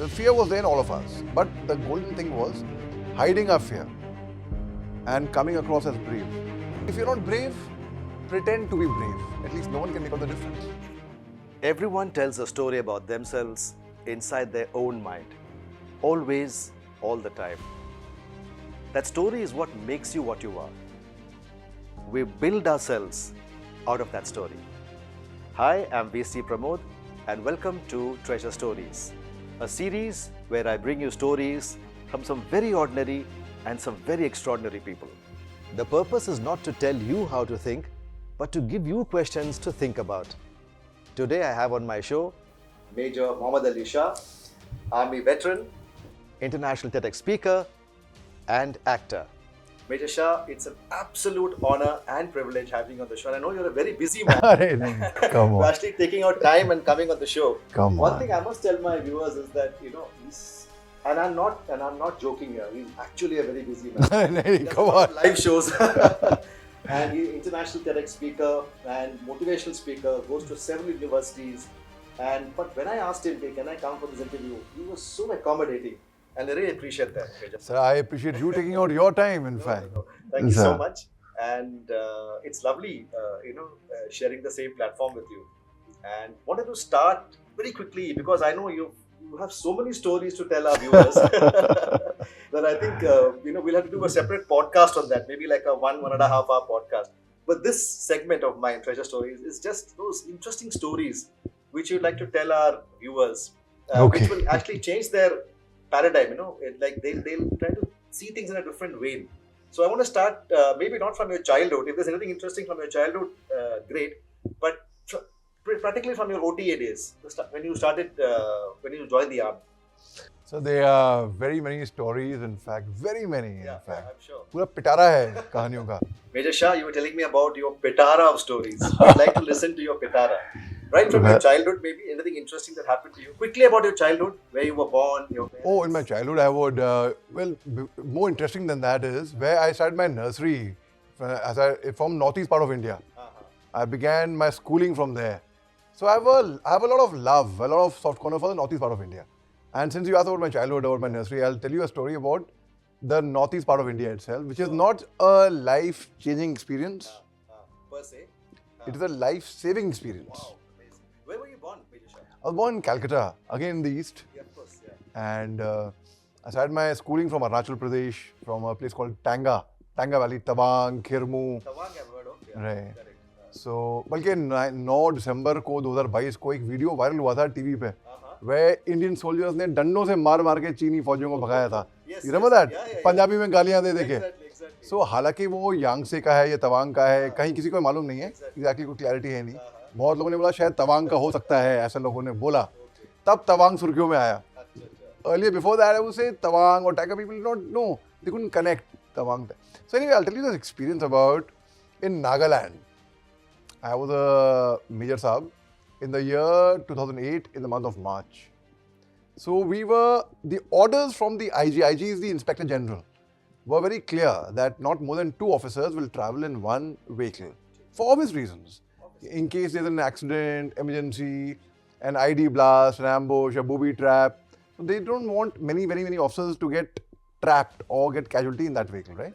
The fear was there in all of us. But the golden thing was hiding our fear and coming across as brave. If you're not brave, pretend to be brave. At least no one can make out the difference. Everyone tells a story about themselves inside their own mind. Always, all the time. That story is what makes you what you are. We build ourselves out of that story. Hi, I'm VC Pramod and welcome to Treasure Stories, a series where I bring you stories from some very ordinary and some very extraordinary people. The purpose is not to tell you how to think, but to give you questions to think about. Today I have on my show Major Mohammad Ali Shah, Army veteran, international TEDx speaker and actor. Major Shah, it's an absolute honor and privilege having you on the show. And I know you're a very busy man. Come You're on. actually taking out time and coming on the show. Come One on. thing I must tell my viewers is that he's and I'm not joking here. He's actually a very busy man. He does Come a lot on. of live shows. And he's international TEDx speaker and motivational speaker, goes to several universities. But when I asked him, can I come for this interview, he was so accommodating. And I really appreciate that. Major. Sir, I appreciate you taking out your time, in fact. Thank you so Sir. much. And it's lovely, sharing the same platform with you. And wanted to start very quickly because I know you have so many stories to tell our viewers that I think we'll have to do a separate podcast on that, maybe like a 1.5 hour podcast. But this segment of my Treasure Stories is just those interesting stories which you'd like to tell our viewers, which will actually change their paradigm. They'll try to see things in a different way. So I want to start maybe not from your childhood. If there's anything interesting from your childhood, great. But practically from your OTA days, when you started, when you joined the army. So there are very many stories, in fact, very many, in fact. I'm sure. पूरा पिटारा है कहानियों का. Major Shah, you were telling me about your pitara of stories. I'd like to listen to your pitara. Right from your childhood, maybe anything interesting that happened to you. Quickly about your childhood, where you were born, your parents. Oh, in my childhood, I would, more interesting than that is where I started my nursery from northeast part of India. I began my schooling from there. So I have a lot of love, a lot of soft corner for the northeast part of India. And since you asked about my childhood, about my nursery, I'll tell you a story about the northeast part of India itself, which is not a life-changing experience. Per se. It is a life-saving experience. Wow, amazing. Where were you born, Major Shah? I was born in Calcutta, again in the east. Yeah, of course, yeah. And I started my schooling from Arunachal Pradesh, from a place called Tanga Valley, Tawang, Khirmu. Tawang I've heard of. Yeah, Right. correct. So, बल्कि 9 दिसंबर को 2022 को एक video viral हुआ था TV पे, where Indian soldiers ने डंडों से मार के चीनी फौजियों को भगाया था. Yes, You remember that? yeah. Punjabi में गालियां दे के. Exactly. So हालांकि वो यांगसे का है या तवांग का है, कहीं किसी को मालूम नहीं है. Exactly कोई क्लैरिटी है नहीं. बहुत लोगों ने बोला शायद तवांग का हो सकता है, ऐसे लोगों ने बोला. तब तवांग सुर्खियों में आया. Earlier, before that, I would say Tawang or Tiger, people did not know. They couldn't connect Tawang. So anyway, I'll tell you this experience about in Nagaland. I was a Major Saab in the year 2008 in the month of March. So the orders from the IG is the Inspector General, were very clear that not more than 2 officers will travel in one vehicle for obvious reasons. In case there's an accident, emergency, an ID blast, an ambush, a booby trap. So they don't want very many officers to get trapped or get casualty in that vehicle, right?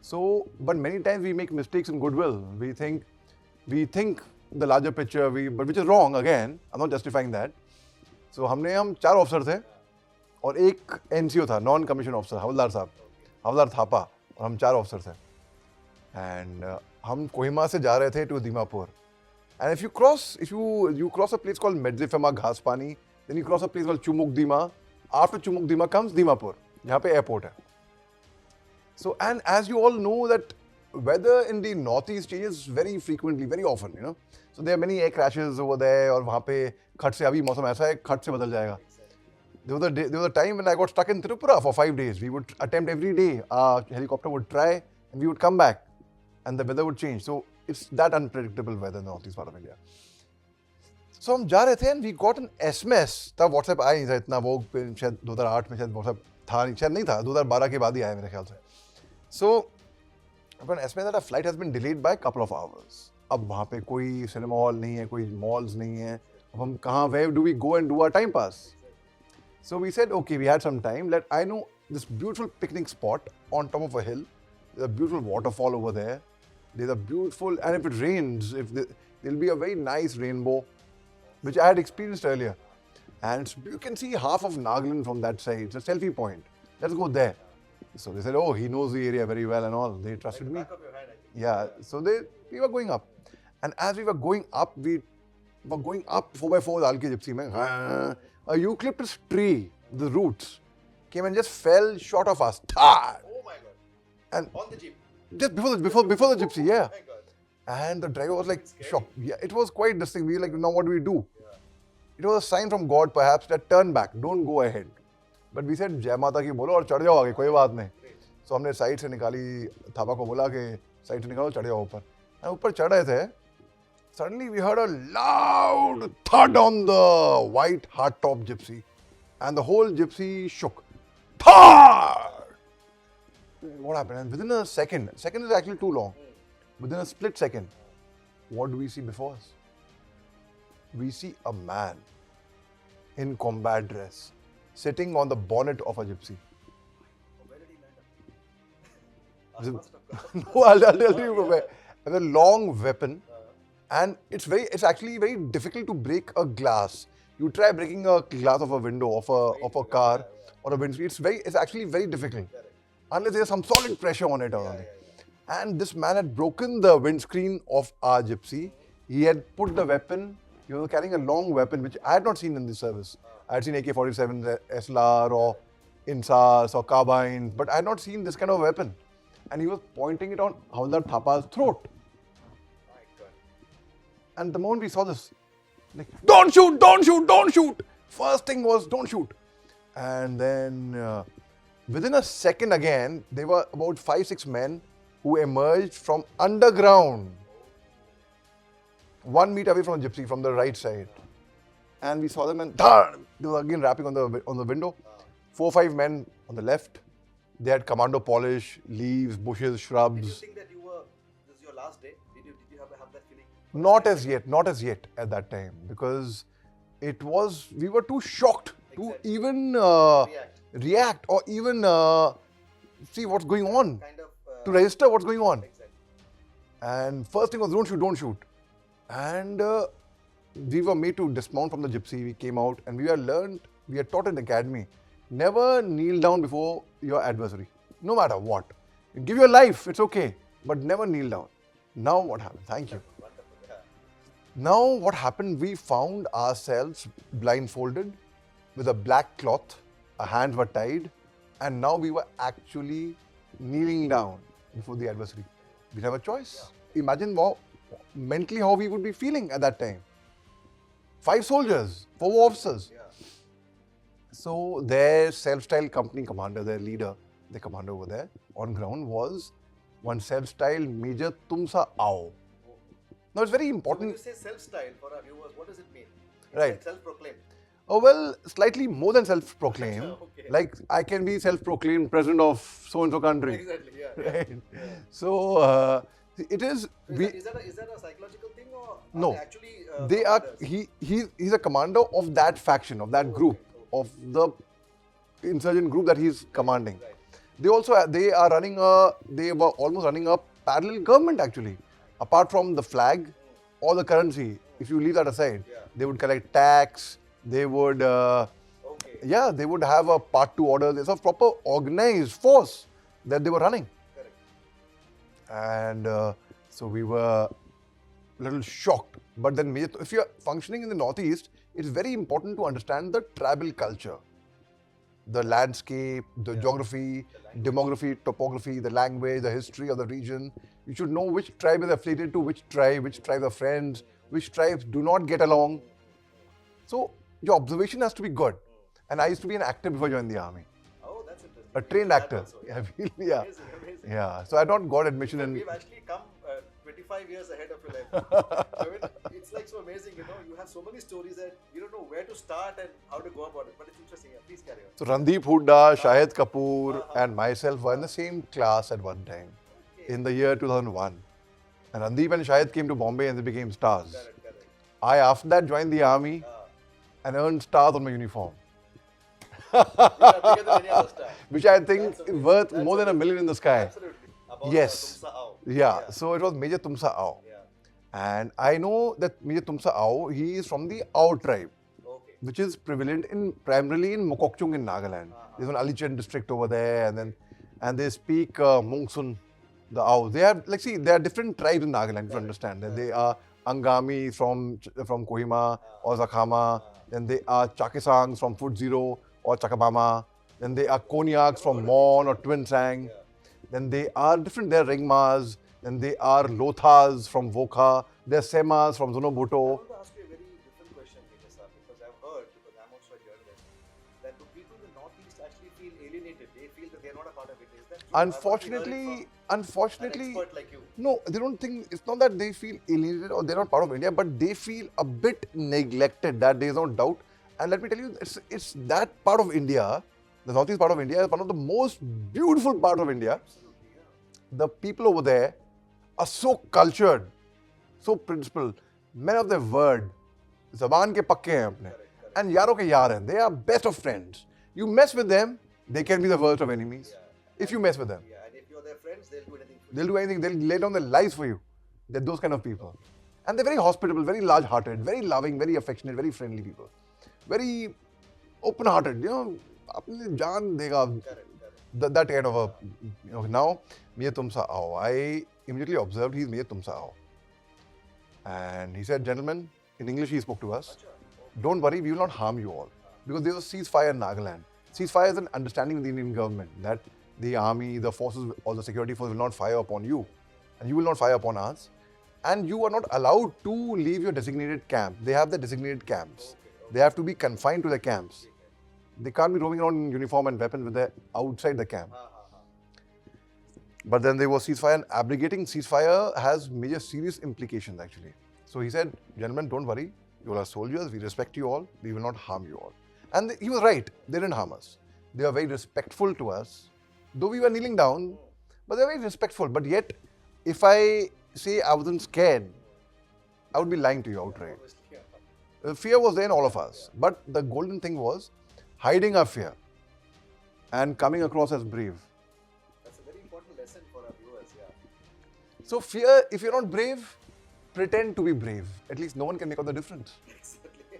So, but many times we make mistakes in goodwill. We think the larger picture, but which is wrong again. I'm not justifying that. So हम 4 officer थे और एक NCO था, non commission officer, हवलदार थापा, और हम 4 officer थे. And हम कोहिमा से जा रहे थे to Dimapur. And if you cross a place called Medzifema Ghaspani, then you cross a place called Chumukdima. After Chumukdima comes Dimapur, जहाँ पे airport है. So, and as you all know that weather in the northeast changes very frequently, very often, So there are many air crashes over there, और वहाँ पे खट से अभी मौसम ऐसा है, खट से बदल जाएगा. There was a time when I got stuck in Tripura for 5 days. We would attempt every day. Our helicopter would try, and we would come back, and the weather would change. So it's that unpredictable weather in the northeast part of India. So हम जा रहे थे and we got an SMS. तब WhatsApp आया नहीं था इतना, वो शायद 2008 में शायद WhatsApp था नहीं, शायद नहीं था, 2012 के बाद ही आया मेरे ख्याल से. So I got an SMS that a flight has been delayed by a couple of hours. अब वहाँ पे कोई सिनेमा हॉल नहीं है, कोई मॉल्स नहीं है. अब हम कहाँ, where do we go and do our time pass? So So we said, okay, we had some time. I know this beautiful picnic spot on top of a hill. There's a beautiful waterfall over there. There's a beautiful, and if it rains, there'll be a very nice rainbow, which I had experienced earlier. And you can see half of Nagaland from that side. It's a selfie point. Let's go there. So they said, oh, he knows the area very well and all. They trusted me. Back of your hand, I think. Yeah, so we were going up. And as we were going up, 4x4 डाल के gypsy में, a eucalyptus tree, the roots, came and just fell short of us. Thud! Oh my God. And On the jeep. just before the gypsy, yeah. Oh my God. And the driver was like shocked. Yeah, it was quite this thing. We were like, now what do we do? It was a sign from God perhaps that turn back, don't go ahead. But we said, जय माता की बोलो और चढ़ जाओ आगे, कोई बात नहीं. So हमने साइड से निकाली, थापा को बोला कि साइड से निकालो, चढ़ जाओ ऊपर. And ऊपर चढ़ रहे थे. Suddenly we heard a loud thud on the white hardtop gypsy. And the whole gypsy shook. Thud! What happened? And within a second is actually too long. Within a split second, what do we see before us? We see a man in combat dress sitting on the bonnet of a gypsy. Where did he land up? No, I'll tell you where. With a long weapon, and it's actually very difficult to break a glass. You try breaking a glass of a window of a car or a windscreen. It's actually very difficult unless there's some solid pressure on it. And this man had broken the windscreen of our gypsy. He had put the weapon. He was carrying a long weapon, which I had not seen in the service. I had seen AK-47 SLR or INSAS or carbines, but I had not seen this kind of weapon. And he was pointing it on Havildar Thapa's throat. My God. And the moment we saw this, like, don't shoot, don't shoot, don't shoot. First thing was, don't shoot. And then within a second again, there were about 5-6 men who emerged from underground, 1 meter away from the gypsy, from the right side. And we saw them and they were again rapping on the window. 4-5 men on the left. They had commando polish, leaves, bushes, Did you shrubs. think that this is your last day? Did you have that feeling? Not as yet at that time, because we were too shocked to Exactly. even React. or even see what's going on, Kind of. to register what's going on. Exactly. And first thing was, don't shoot. And we were made to dismount from the gypsy. We came out and we are taught in the academy, never kneel down before your adversary, no matter what. You give your life, it's okay, but never kneel down. Now what happened? Thank you. Wonderful. Yeah. Now what happened, we found ourselves blindfolded with a black cloth, our hands were tied, and now we were actually kneeling down before the adversary. We didn't have a choice. Imagine mentally how we would be feeling at that time. 5 soldiers, 4 officers. Yeah. So their self-styled company commander, their leader, the commander over there on ground was one self-styled Major Tumsa Ao. Now it's very When important. you say self-styled for our viewers, what does it mean? It's Right. like self-proclaimed. Oh, well, slightly more than self-proclaimed. Okay. Like I can be self-proclaimed president of so-and-so country. Exactly. Yeah. Right? So it is. So is that a psychological thing or No. are they actually? They are. commanders? He's a commander of that faction, of that group, of the insurgent group that he's commanding. Right. They were almost running a parallel government actually. Apart from the flag or the currency, if you leave that aside, Yeah. they would collect tax. They would, Okay. they would have a part 2 order. There's a proper organized force that they were running. Correct. And so we were a little shocked. But then if you're functioning in the Northeast, it's very important to understand the tribal culture, the landscape, the geography, demography, topography, the language, the history of the region. You should know which tribe is affiliated to which tribes are friends, which tribes do not get along. So your observation has to be good. And I used to be an actor before joining the army, Oh, that's interesting. a trained That actor. also, Yeah, Amazing, amazing. yeah. So I not got admission in. We've actually come 25 years ahead of your life. I mean, it's like so amazing, you have so many stories that you don't know where to start and how to go about it. But it's interesting. Yeah, please carry on. So Randeep Hooda, Shahid Kapoor, and myself were in the same class at one time in the year 2001. And Randeep and Shahid came to Bombay and they became stars. Correct. I, after that, joined the army and earned stars on my uniform. Bigger than any other star. which I think That's amazing. worth That's more than $1 million in the sky. Absolutely. About Yes. Tumsa Ao. Yeah. So it was Major Tumsa Ao. Yeah. And I know that Major Tumsa Ao, he is from the Ao tribe, Okay. which is prevalent primarily in Mokokchung in Nagaland. There's an Alichen district over there, and they speak Mongsun, the Ao. They have, like, see, there are different tribes in Nagaland, to understand. They are Angami from Kohima or Zakhama. Then they are Chakesangs from Foot Zero or Chakabama. Then they are Konyaks from Mon or Twinsang. Then they are different. They are Ringmas. Then they are Lothas from Vokha. They are Semas from I Zonobuto. want to ask you a very different question, Nikasa, because I've heard, because I'm also a journalist, that do people in the Northeast actually feel alienated? They feel that they're not a part of it. Is that true? Unfortunately, An unfortunately, expert like you. no, they don't think, it's not that they feel alienated or they're not part of India, but they feel a bit neglected. That there is no doubt. And let me tell you, it's that part of India, the northeast part of India, is one of the most beautiful part of India. Absolutely, yeah. The people over there are so cultured, so principled, men of their word, ज़बान के पक्के हैं अपने, and यारों के यार हैं. They are best of friends. You mess with them, they can be the worst of enemies. If you mess with them, Yeah, and if you're their friends, they'll do anything for you. they'll do anything. They'll lay down their lives for you. They're those kind of people, and they're very hospitable, very large-hearted, very loving, very affectionate, very friendly people, very open-hearted. You know, अपने जान देगा. That kind of a, now, Mia Tumsa Ao. I immediately observed he's Mia Tumsa Ao. And he said, gentlemen, in English he spoke to us, don't worry, we will not harm you all. Because there was a ceasefire in Nagaland. Ceasefire is an understanding with the Indian government that the army, the forces, or the security force will not fire upon you. And you will not fire upon us. And you are not allowed to leave your designated camp. They have the designated camps. They have to be confined to the camps. They can't be roaming around in uniform and weapons when they're outside the camp. But then there was ceasefire, and abrogating ceasefire has major serious implications actually. So he said, gentlemen, don't worry. You all are soldiers. We respect you all. We will not harm you all. And he was right. They didn't harm us. They were very respectful to us. Though we were kneeling down, but they were very respectful. But yet, if I say I wasn't scared, I would be lying to you outright. Fear was there in all of us. But the golden thing was hiding our fear and coming across as brave. That's a very important lesson for our viewers, yeah. So fear, if you're not brave, pretend to be brave. At least no one can make out the difference. Exactly.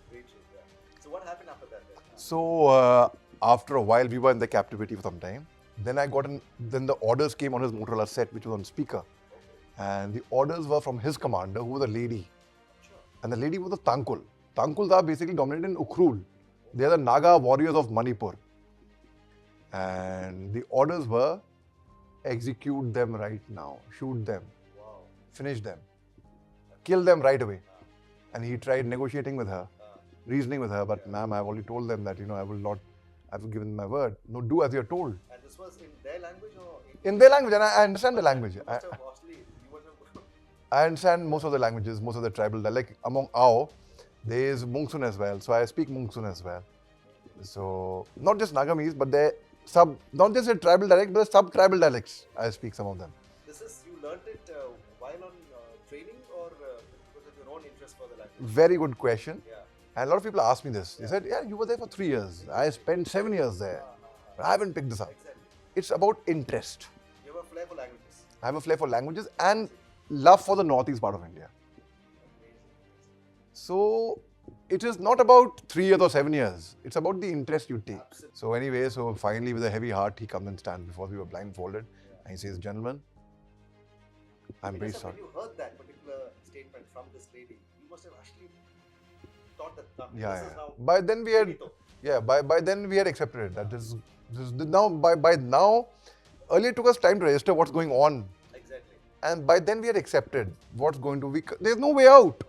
Very true, yeah. So what happened after that then? So after a while, we were in the captivity for some time. Then then the orders came on his Motorola set, which was on speaker. And the orders were from his commander, who was a lady. And the lady was a Tangkul. Tangkuls are basically dominated in Ukhrul. They are the Naga warriors of Manipur. And the orders were, execute them right now, shoot them, finish them, kill them right away. And he tried negotiating with her, reasoning with her, but ma'am, I've already told them that, I've given my word. No, do as you're told. And this was in their language or In their language, and I understand the language. you must have vastly, you must have I understand most of the languages, most of the tribal, like among Ao, there is Mungsun as well. So I speak Mungsun as well. So not just Nagamese, but not just a tribal dialect, but sub-tribal dialects. I speak some of them. This is, you learnt it while on training or because of your own interest for the language? Very good question. Yeah. And a lot of people ask me this. They said, yeah, you were there for 3 years. I spent 7 years there. But I haven't picked this up. Exactly. It's about interest. You have a flair for languages. I have a flair for languages and love for the northeast part of India. So it is not about 3 years or 7 years. It's about the interest you take. Absolutely. So anyway, so finally with a heavy heart, he comes and stands before us. We were blindfolded. And he says, gentlemen, I'm very Because sorry. when you heard that particular statement from this lady, you must have actually thought that Yeah, this yeah. is now By then we had, finito. yeah, by then we had accepted it. That this now, by now, earlier it took us time to register what's going on. Exactly. And by then we had accepted what's going to be, there's no way out.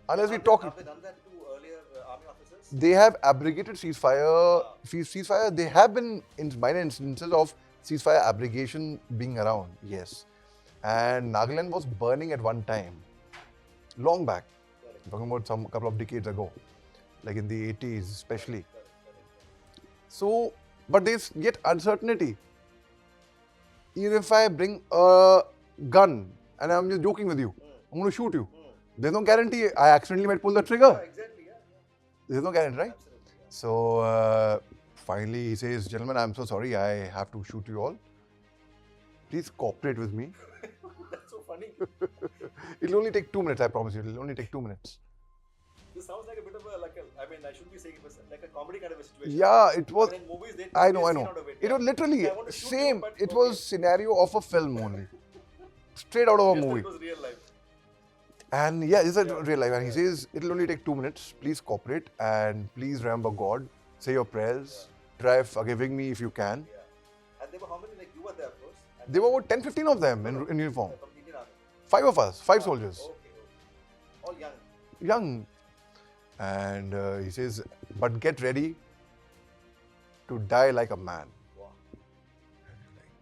Unless we talk. Have they done that to earlier army officers? They have abrogated ceasefire. There have been minor instances of ceasefire abrogation being around, yes. And Nagaland was burning at one time, long back. I'm talking about some couple of decades ago, like in the 80s especially. So, but there's yet uncertainty. Even if I bring a gun and I'm just joking with you, I'm going to shoot you. There's no guarantee I accidentally might pull the trigger. Exactly, yeah. There's no guarantee, right? Absolutely. So finally he says, gentlemen, I'm so sorry, I have to shoot you all. Please cooperate with me. That's so funny. It'll only take 2 minutes, I promise you. It'll only take 2 minutes. This sounds like a bit of a I mean, I shouldn't be saying it, but like a comedy kind of a situation. Yeah, it was. I mean, in movies, they I take know, a I scene know. out of it, It was literally I want to shoot same. you, but It was scenario of a film only, straight out of a Yes, movie. it was real life. And yeah, this is real life. And he says, it'll only take 2 minutes. Please cooperate and please remember God. Say your prayers. Try forgiving me if you can. Yeah. And there were how many? Like you were there, of course. And There were about 10, 15 of them in uniform. from Indian Army. 5 of us, 5 soldiers. Okay. All young. Young. And he says, but get ready to die like a man. Wow. And you're like,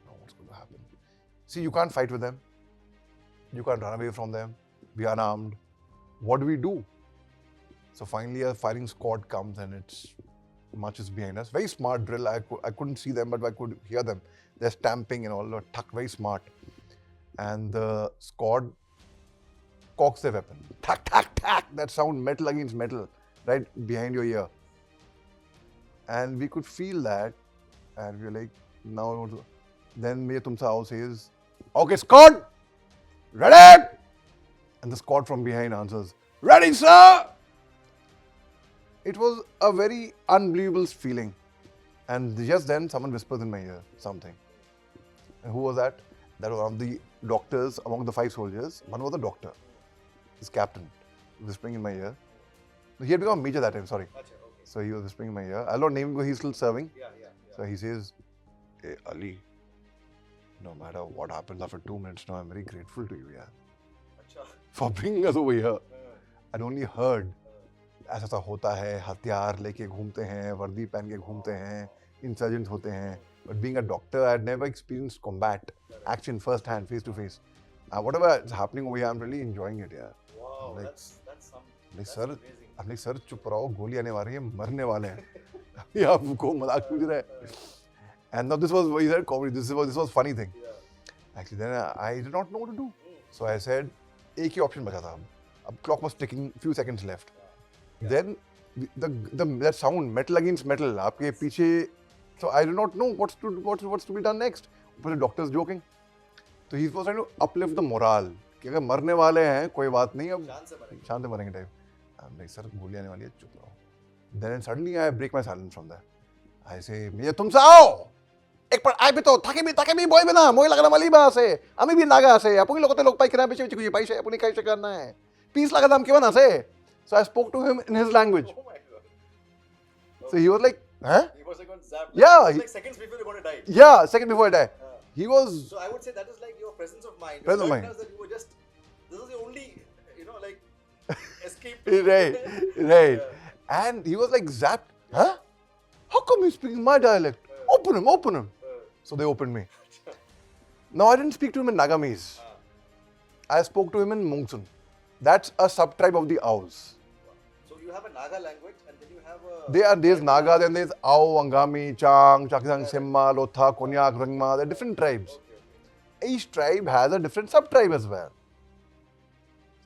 no, what's going to happen? See, you can't fight with them. You can't run away from them. We are unarmed. What do we do? So finally a firing squad comes and it's marches behind us. Very smart drill. I couldn't see them, but I could hear them. They're stamping and all, tuck, very smart. And the squad cocks their weapon. Tack, tack, tack. That sound, metal against metal, right behind your ear. And we could feel that. And we were like, now, then Mere Tumsa Aao says, okay, squad, ready? And the squad from behind answers, ready, sir! It was a very unbelievable feeling. And just then, someone whispers in my ear something. And who was that? That was one of the doctors among the 5 soldiers. One was a doctor, his captain, whispering in my ear. He had become a major that time, sorry. Achha, okay. So he was whispering in my ear. I'll not name him because he's still serving. Yeah. So he says, hey, Ali, no matter what happens after 2 minutes now, I'm very grateful to you, yeah, Achha. for bringing us over here. I'd only heard ऐसा ऐसा होता है, हथियार लेके घूमते हैं, वर्दी पहन के घूमते हैं, इंसर्जेंट्स होते हैं. But being a doctor, I'd never experienced combat, action first hand, face to face. Whatever is happening over here, I'm really enjoying it, yeah. Wow, Like- that's Like, that's sir, amazing. I'm like, sir, चुप रहो, गोली आने वाली है, मरने वाले हैं. ये आपको मजाक पूछ रहा है. And now this was, he said, comedy. This was funny thing. Yeah. Actually, then I did not know what to do. So I said, एक ही option बचा था. अब clock was ticking, few seconds left. Then that sound, metal against metal, आपके पीछे. So I do not know what's to be done next. ऊपर से doctor's joking. So he was trying to uplift the morale. कि अगर मरने वाले हैं, कोई बात नहीं, अब शांत से मरेंगे टाइप. I'm like, सर गोली आने वाली है, चुप रहो. Then suddenly I break my silence from there. I say, Mere Tumsa Aao! একবার আইবে তো তাকে বইবে না মই লাগানা মালিবা আছে আমি বি নাগা আছে আপুনি লগতে লগ পাই কিনা বেছি খুঁজি পাইছে আপুনি খাইছে কাৰণ নাই পিছ লাগা দাম কিমান আছে so I spoke to him in his language Oh my God. so he was like huh He was like on zap. Yeah, Like, he- like seconds before you're going to die. yeah second before I die he was So I would say that is like your presence of mind. Presence of Your mind. mind. That you were just. This is the only, like escape. right Yeah. and he was like zapped huh how come he's speaking my dialect open him so they opened me now I didn't speak to him in Nagamese I spoke to him in Mungsun that's a sub-tribe of the Aos. So you have a Naga language, and then you have a. There's Naga, then there's Ao, Angami, Chang, Chakisang, Simma, Lotha, Konyak, Rangma. They're different tribes. Each tribe has a different sub-tribe as well.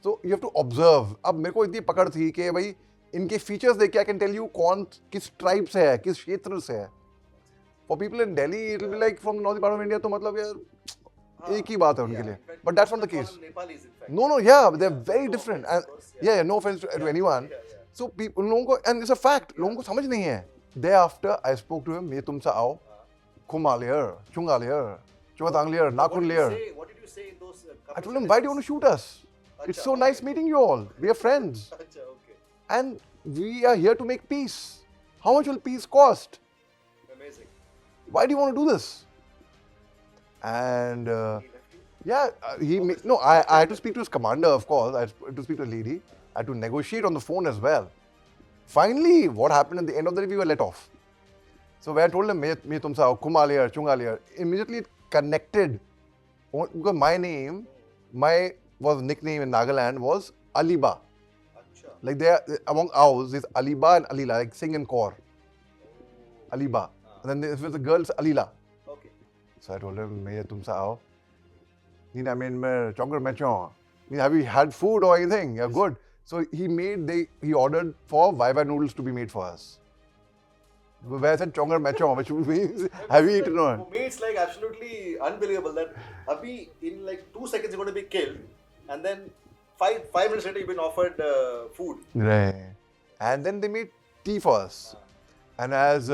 So you have to observe. अब मेरे को इतनी पकड़ थी कि भाई इनके features देख के I can tell you कौन किस tribe से है, किस क्षेत्र से है. For people in Delhi, it will be like from northern part of India, तो मतलब यार एक ही बात है उनके लिए. But that's not the case. Nepalis, in fact. No, yeah, they're very different. And yeah, no offense to anyone. Yeah. So people, लोगों को, and it's a fact, लोगों को समझ नहीं है. Thereafter, I spoke to him, Mere Tumsa Aao, Kumalir, Chungalir, Chugatanglier, Nakunlier. What did you say in those? I told him, why do you want to shoot us? It's so nice meeting you all. We are friends. Acha, okay. And we are here to make peace. How much will peace cost? Amazing. Why do you want to do this? And He left you? yeah, I had to speak to his commander, of course. I had to speak to a lady. I had to negotiate on the phone as well. Finally, what happened at the end of the day, we were let off. So when I told him, Mere Tumsa Aao, Kumalir, Chungalir, immediately it connected. Because my name, was nickname in Nagaland was Aliba. Acha. Like there, among Aos, there's Aliba and Alila, like Singh and Kaur. Aliba. And then there's the girls, Alila. Okay. So I told him, Mere Tumsa Aao. Nina main mein chongar mechon. Have you had food or anything? Yeah, good. So he ordered for Viva noodles to be made for us. वैसे चोंगर मैचो, which means have you eaten or For me, it's like absolutely unbelievable that Abhi in like 2 seconds you're going to be killed, and then five minutes later you've been offered food. right? And then they made tea for us, and as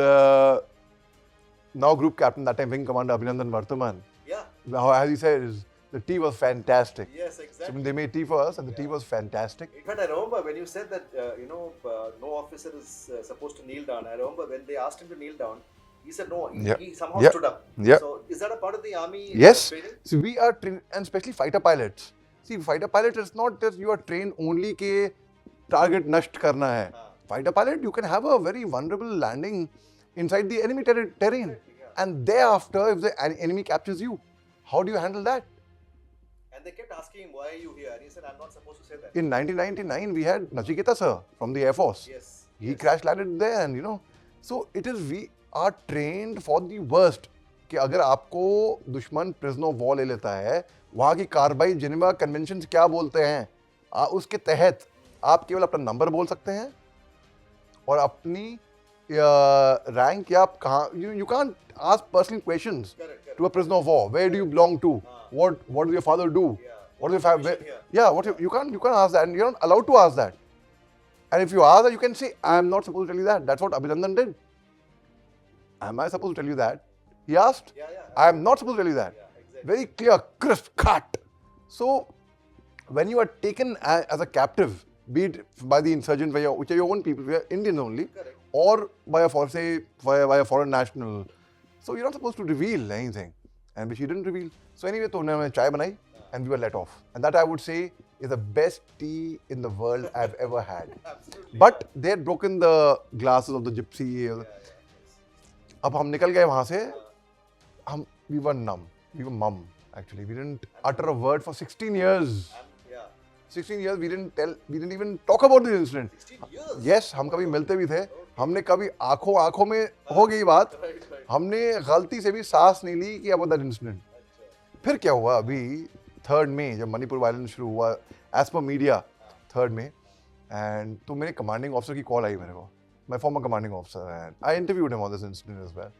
now group captain, that time wing commander Abhinandan Varthaman, Yeah. how as he said, is the tea was fantastic. Yes, So exactly. they made tea for us, and the tea was fantastic. In fact, I remember when you said that no officer is supposed to kneel down. I remember when they asked him to kneel down, he said no. He somehow Yeah. stood up. Yeah. So is that a part of the army Yes. training? So we are trained, and especially fighter pilots. See, fighter pilot is not just you are trained only के target नष्ट करना है. Fighter pilot, you can have a very vulnerable landing inside the enemy terrain, and thereafter, if the enemy captures you, how do you handle that? And they kept asking him, "Why are you here?" And he said, "I'm not supposed to say that." In 1999, we had Nachiketa sir from the Air Force. Yes. He crash landed there, and so it is we are trained for the worst. कि अगर आपको दुश्मन prison of war ले लेता है, वहाँ की कार्रवाई जिनेवा कन्वेंशन क्या बोलते हैं, उसके तहत आप केवल अपना नंबर बोल सकते हैं और अपनी रैंक या आप कहाँ you can't ask personal questions to a prisoner of war. Where do you belong to, what do your father do, what do you can't ask that, you are not allowed to ask that. And if you ask that, you can say, I am not supposed to tell you that. That's what Abhinandan did. Am I supposed to tell you that? He asked. Yeah. I am not supposed to tell you that. Yeah, exactly. Very clear, crisp, cut. So, when you are taken as a captive, be it by the insurgents, which are your own people, we are Indians only, Correct. or by a foreign national, so you're not supposed to reveal anything, and which he didn't reveal. So anyway, तो उन्होंने चाय बनाई, and we were let off, and that I would say is the best tea in the world I've ever had. Absolutely. But they had broken the glasses of the gypsy. अब हम निकल गए वहाँ से. We were numb. We were mum. Actually, we didn't utter a word for 16 years. Yeah. 16 years we didn't even talk about this incident. 16 years. Yes, हम कभी मिलते भी थे. हमने कभी आंखों में हो गई बात. Right. हमने गलती से भी सांस नहीं ली कि about that incident. फिर क्या हुआ अभी 3rd May जब मणिपुर वायलेंस शुरू हुआ, as per media 3rd May, and तो मेरे कमांडिंग ऑफिसर की कॉल आई मेरे को, my former commanding officer, and I interviewed him on this incident as well,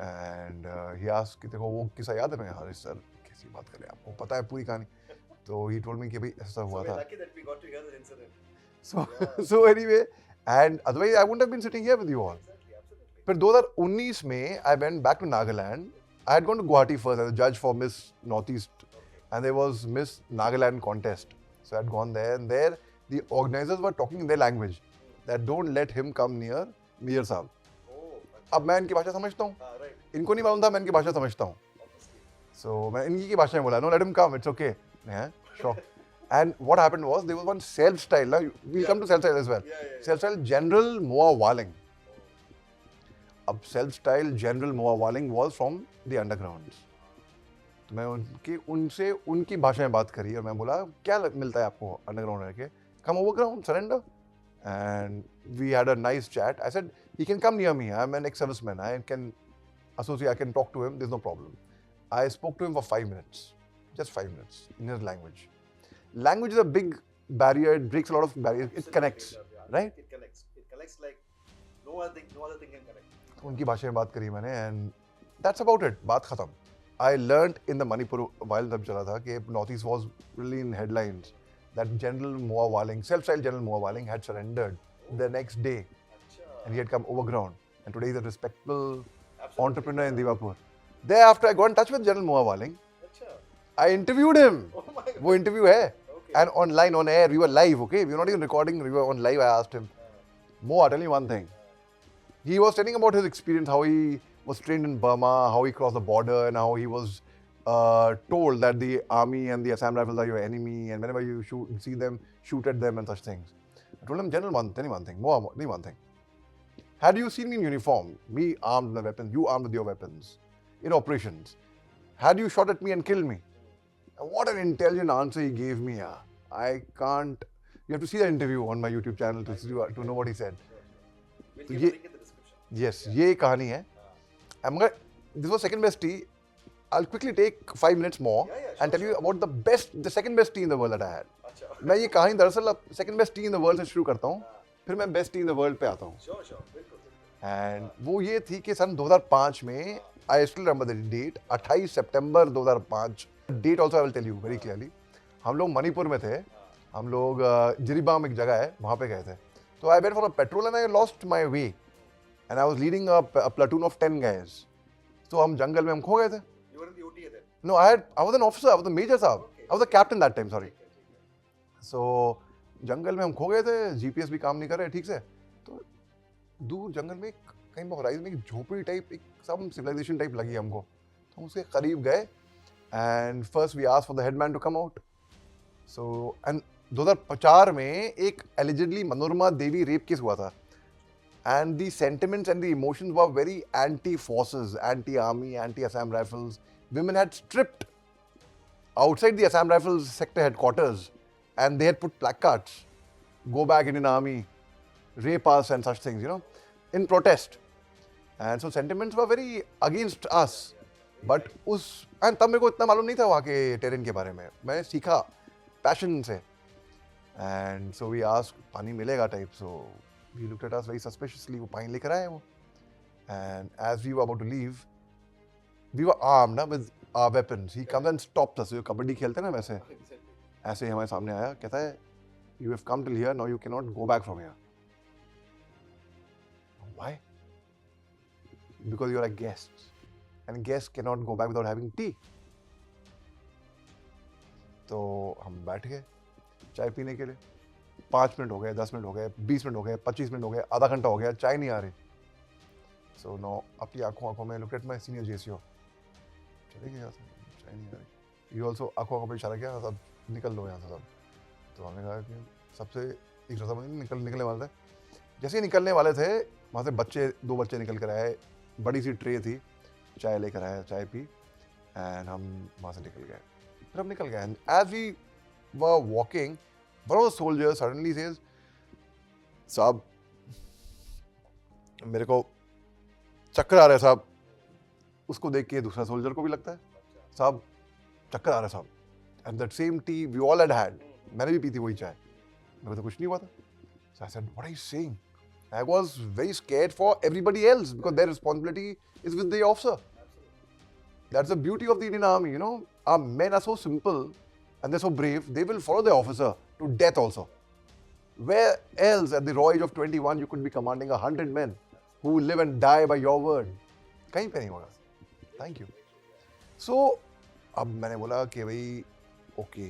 and he asked कि देखो वो किस्सा याद है? मैं हाँ सर कैसी बात करें, आपको पता है पूरी कहानी? तो ही टोल्ड मी कि भाई ऐसा हुआ था. Lucky that we got to hear the incident. So anyway, and otherwise I wouldn't have been sitting here with you all. Exactly. Absolutely. फिर 2019 में I went back to Nagaland. I had gone to Guwahati first as a judge for Miss Northeast, and there was Miss Nagaland contest. So I had gone there, and there the organizers were talking in their language that don't let him come near Mir Saab. Oh. अब मैं इनकी भाषा समझता हूँ, Right. इनको नहीं मालूम था मैं इनकी भाषा समझता हूँ. Obviously. So मैं इनकी की भाषा में बोला, no, let him come, it's okay. Yeah, sure. And what happened was there was one self-style. Now we'll come to self-style as well. Yeah. Self-style General Moa Waling. अब self-style General Moa Waling was from the undergrounds. तो मैं उनसे उनकी भाषा में बात करी और मैं बोला क्या मिलता है आपको अंडरग्राउंड रह के? Come overground, surrender. And we had a nice chat. I said he can come near me. I'm an ex-serviceman. I can associate. I can talk to him. There's no problem. I spoke to him for 5 minutes, just 5 minutes in his language. Language is a big barrier. It breaks a lot of barriers. It connects, right? It connects. It connects like no other thing can connect. उनकी भाषा में बात करी मैंने, and that's about it. बात खत्म. I learned in the Manipur while जब चला था कि Northeast was really in headlines that General Moa Waling, self-styled General Moa Waling, had surrendered the next day, and he had come overground. And today he's a respectable entrepreneur in Divapur. Thereafter, I got in touch with General Moa Waling. I interviewed him. Oh my God. वो interview है. Okay. And online, on air, we were live, okay? We were not even recording, we were on live. I asked him, Mo, I'll tell you one thing. He was telling about his experience, how he was trained in Burma, how he crossed the border, and how he was told that the army and the Assam Rifles are your enemy, and whenever you see them, shoot at them and such things. I told him, General, tell me one thing, Mo, tell me one thing. Had you seen me in uniform, me armed with weapons, you armed with your weapons, in operations, had you shot at me and killed me? And what an intelligent answer he gave me. I can't. You have to see that interview on my YouTube channel to know what he said. We'll So give a link in the description. Yes, ये कहानी है. मगर this was second best tea. I'll quickly take 5 minutes more and tell you about the second best tea in the world that I had. अच्छा. मैं ये कहानी दरअसल second best tea in the world से शुरू करता हूँ, फिर मैं best tea in the world पे आता हूँ. Sure. बिल्कुल. एंड वो ये थी कि सन 2005 में, I still remember the date, 28 सितंबर 2005, date also I will tell you very clearly. हम लोग मणिपुर में थे, हम लोग जिरीबाम एक जगह है वहाँ पे गए थे। तो I went for a petrol and I lost my way and I was leading a platoon of 10 guys. तो हम जंगल में हम खो गए थे। No, I was an officer, I was a major साहब, I was a captain that time, sorry. So जंगल में हम खो गए थे, जीपीएस भी काम नहीं कर रहे ठीक से। तो दूर जंगल में कहीं पर होराइजन में एक झोपड़ी टाइप, एक सम सिविलाइजेशन टाइप लगी हमको। तो हम उसके करीब गए and first we asked for the headman to come out. So and 2004 में एक allegedly Manorama Devi rape case हुआ था and the sentiments and the emotions were very anti-forces, anti-army, anti-Assam Rifles. Women had stripped outside the Assam Rifles sector headquarters and they had put placards, go back Indian Army, rape us and such things, you know, in protest. And so sentiments were very against us. But and तब मेरे को इतना मालूम नहीं था वहाँ के terrain के बारे में, मैं सीखा पैशन से। And so we asked, पानी मिलेगा type, so he looked at us very suspiciously, वो पानी लेकर आए वो। And as we were about to leave, we were armed with our weapons. He comes and stops us. जो कबड्डी खेलते हैं ना वैसे, ऐसे ही हमारे सामने आया, कहता है, you have come till here, now you cannot go back from here. Why? Because you are a guest, and guests cannot go back without having tea. तो हम बैठ गए चाय पीने के लिए। 5 मिनट हो गए, 10 मिनट हो गए, 20 मिनट हो गए, 25 मिनट हो गए, आधा घंटा हो गया, चाय नहीं आ रही। सो नो, अपनी आंखों में look at my senior JCO, चले गए यहाँ से, चाय नहीं आ रही। यू ऑल्सो आंखों पे इशारा किया, सब निकल लो यहाँ से सब। तो हमने कहा कि सबसे एक रजामंदी निकलने वाले थे। जैसे ही निकलने वाले थे, वहाँ से 2 बच्चे निकल कर आए, बड़ी सी ट्रे थी, चाय लेकर आए, चाय पी एंड हम वहाँ से निकल गए। फिर हम निकल गए and as we were walking, one of the soldiers suddenly says, साहब मेरे को चक्कर आ रहा है साहब। उसको देख के दूसरा सोल्जर को भी लगता है, साहब चक्कर आ रहा है साहब। And that same T V all had, मैंने भी पी थी वही चाय, मेरे को तो कुछ नहीं हुआ था। So I said, what are you saying? I was very scared for everybody else because their responsibility is with the officer. That's the beauty of the Indian Army, you know. Our men are so simple and they're so brave, they will follow the officer to death also. Where else at the raw age of 21 you could be commanding 100 men who will live and die by your word? कहीं पे नहीं होगा। Thank you. So अब मैंने बोला कि भाई okay,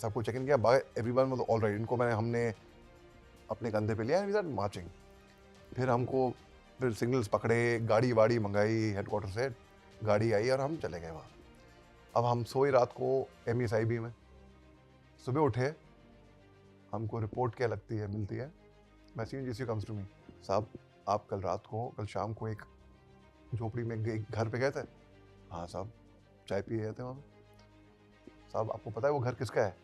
सबको चेक इन किया, एवरीवन वाज ऑल राइट। इनको हमने अपने कंधे पे लिया, वी आर मार्चिंग। फिर सिग्नल्स पकड़े, गाड़ी वाड़ी मंगाई हेडक्वार्टर से, गाड़ी आई और हम चले गए वहाँ। अब हम सोए रात को MSIB में, सुबह उठे, हमको रिपोर्ट क्या लगती है, मिलती है, मैं senior JCO comes to me, साहब आप कल शाम को एक झोपड़ी में एक घर पे गए थे। हाँ साहब, चाय पिए गए थे वहाँ पे। साहब आपको पता है वो घर किसका है?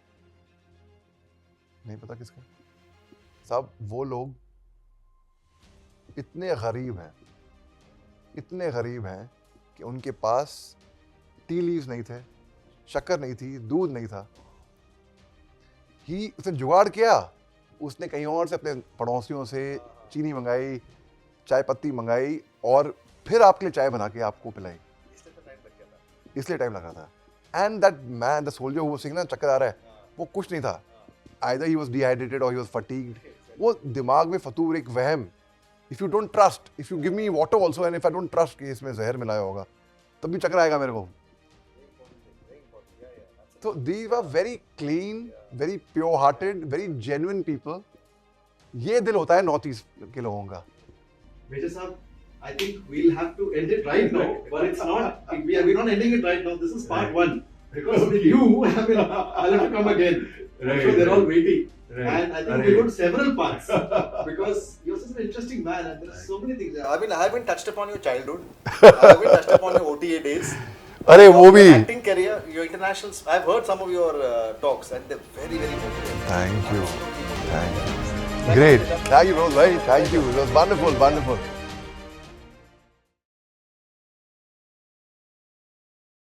नहीं पता किसका है। साहब वो लोग इतने गरीब हैं कि उनके पास टी लीव्स नहीं थे, शक्कर नहीं थी, दूध नहीं था। उसने जुगाड़ किया, उसने कहीं और से अपने पड़ोसियों से चीनी मंगाई, चाय पत्ती मंगाई और फिर आपके लिए चाय बना के आपको पिलाई। इसलिए टाइम लग रहा था। And that man, the soldier who was saying ना चक्कर आ रहा है, वो कुछ नहीं था। आइदर ही वाज डिहाइड्रेटेड और ही वाज फटीग्ड। वो दिमाग में फतूर एक वहम, if you don't trust, if you give me water also and if I don't trust कि इसमें जहर मिलाया होगा, तब भी चक्कर आएगा मेरे को। So these were very clean, very pure-hearted, very genuine people. ये दिल होता है नॉर्थ ईस्ट के लोगों का। Major Saab, I think we'll have to end it right now, but it's not. We're not ending it right now. This is part 1 because you, I mean, I'll have to come again. I'm sure they're all waiting, and I think we'll go to several parts because you're such an interesting man, and there's so many things. I mean, I haven't touched upon your childhood. I haven't touched upon your OTA days. अरे वो भी acting career, your internationals. I've heard some of your talks, and they're very, very motivating. Thank you. Great. Thank you, bro. Thank you. It was wonderful.